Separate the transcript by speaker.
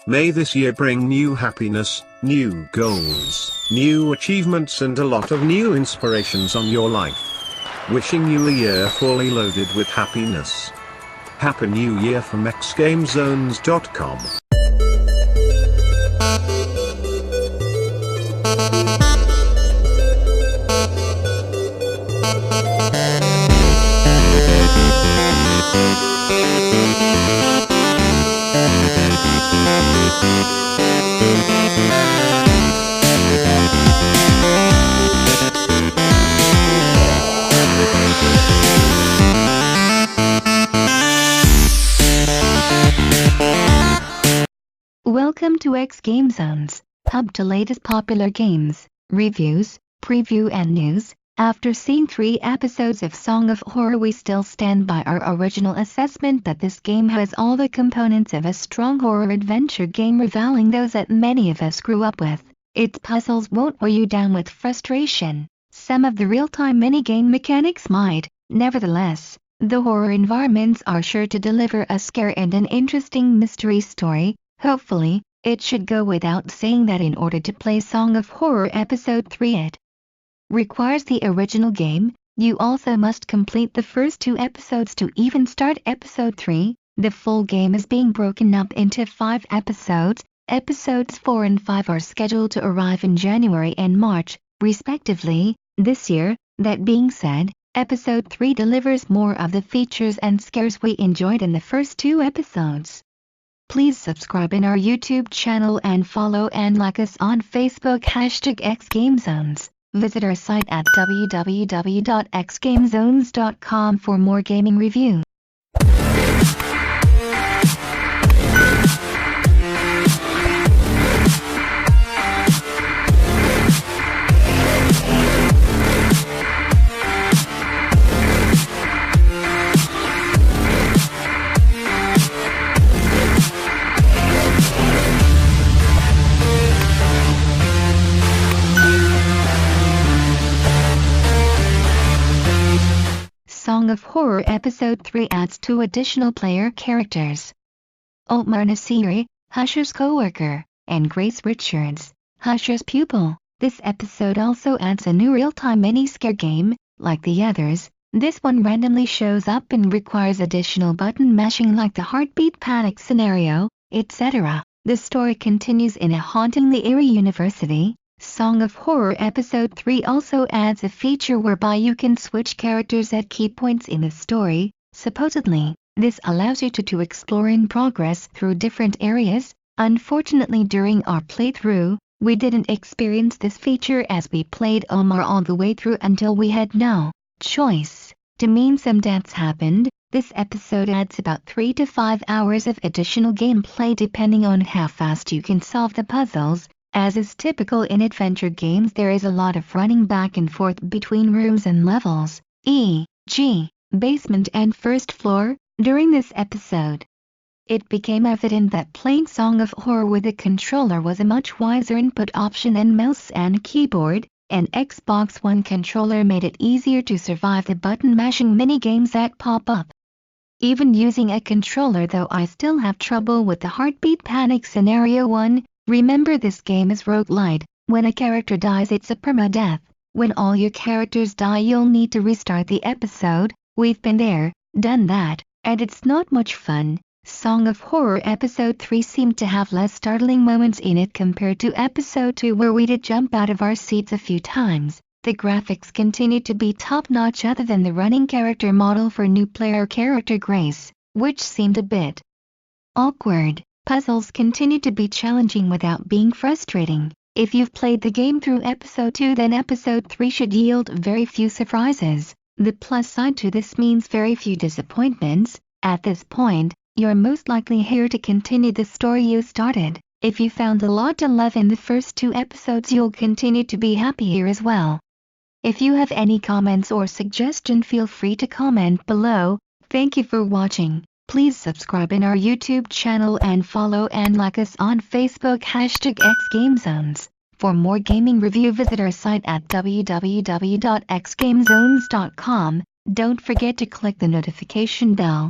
Speaker 1: May this year bring new happiness, new goals, new achievements and a lot of new inspirations on your life. Wishing you a year fully loaded with happiness. Happy New Year from xGameZones.com.
Speaker 2: Welcome to xGameZones, hub to latest popular games, reviews, preview and news. After seeing 3 episodes of Song of Horror, we still stand by our original assessment that this game has all the components of a strong horror adventure game, rivaling those that many of us grew up with. Its puzzles won't weigh you down with frustration. Some of the real-time mini-game mechanics might. Nevertheless, the horror environments are sure to deliver a scare and an interesting mystery story. Hopefully, it should go without saying that in order to play Song of Horror Episode 3 it requires the original game. You also must complete the first 2 episodes to even start Episode 3. The full game is being broken up into 5 episodes. Episodes 4 and 5 are scheduled to arrive in January and March, respectively, this year. That being said, Episode 3 delivers more of the features and scares we enjoyed in the first 2 episodes. Please subscribe in our YouTube channel and follow and like us on Facebook #xGameZones. Visit our site at www.xgamezones.com for more gaming reviews. Song of Horror Episode 3 adds 2 additional player characters. Omar Nasiri, Husher's co-worker, and Grace Richards, Husher's pupil. This episode also adds a new real-time mini-scare game. Like the others, this one randomly shows up and requires additional button mashing like the heartbeat panic scenario, etc. The story continues in a hauntingly eerie university. Song of Horror Episode 3 also adds a feature whereby you can switch characters at key points in the story. Supposedly, this allows you to explore and progress through different areas. Unfortunately, during our playthrough, we didn't experience this feature as we played Omar all the way through until we had no choice to mean some deaths happened. This episode adds about 3 to 5 hours of additional gameplay depending on how fast you can solve the puzzles. As is typical in adventure games, there is a lot of running back and forth between rooms and levels, e.g., basement and first floor. During this episode, it became evident that playing Song of Horror with a controller was a much wiser input option than mouse and keyboard. An Xbox One controller made it easier to survive the button mashing mini-games that pop up. Even using a controller though, I still have trouble with the heartbeat panic scenario one. Remember, this game is roguelite. When a character dies, it's a permadeath. When all your characters die, you'll need to restart the episode. We've been there, done that, and it's not much fun. Song of Horror Episode 3 seemed to have less startling moments in it compared to Episode 2, where we did jump out of our seats a few times. The graphics continue to be top-notch other than the running character model for new player character Grace, which seemed a bit awkward. Puzzles continue to be challenging without being frustrating. If you've played the game through Episode 2, then Episode 3 should yield very few surprises. The plus side to this means very few disappointments. At this point, you're most likely here to continue the story you started. If you found a lot to love in the first 2 episodes, you'll continue to be happy here as well. If you have any comments or suggestion, feel free to comment below. Thank you for watching. Please subscribe in our YouTube channel and follow and like us on Facebook #xGameZones. For more gaming review, visit our site at www.xgamezones.com. Don't forget to click the notification bell.